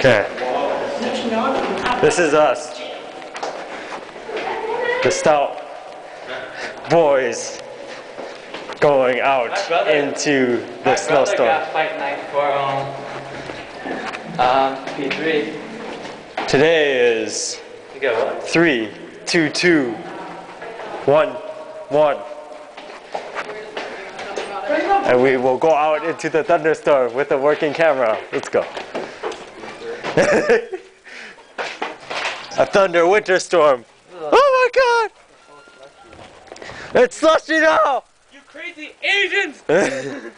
Okay. This is us. The Stout boys going out into the snowstorm. Got fight night for P3. Today is You got what? 3, 2, 2, 1, 1. And we will go out into the thunderstorm with a working camera. Let's go. A thunder winter storm. Oh my god! It's slushy now! You crazy Asians! Oh,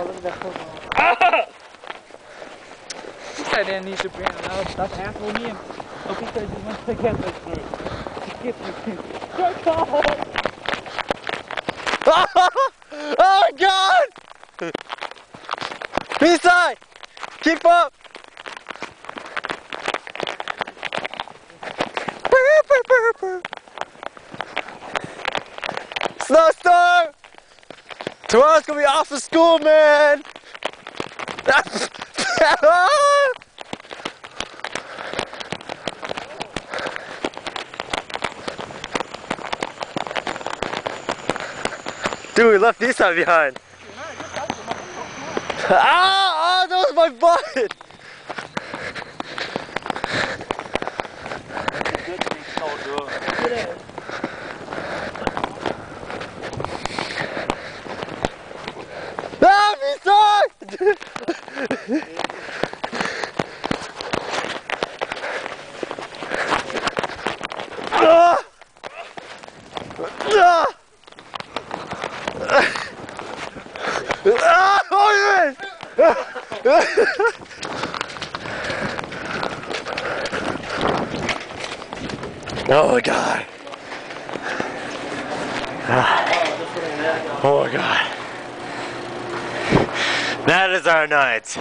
look at that football. Ah! This guy didn't need to bring it out. That's half of me. Okay, so just once again, let's do it. Skip your team. Oh my god! B-side! Keep up! Snowstorm! Tomorrow's gonna be off of school, man! Dude, we left these side behind. Ah! Oh, that was my butt! Ah, me sucked! Ah! Ah! Ah! Oh, man! Oh my god. Oh my god. That is our night.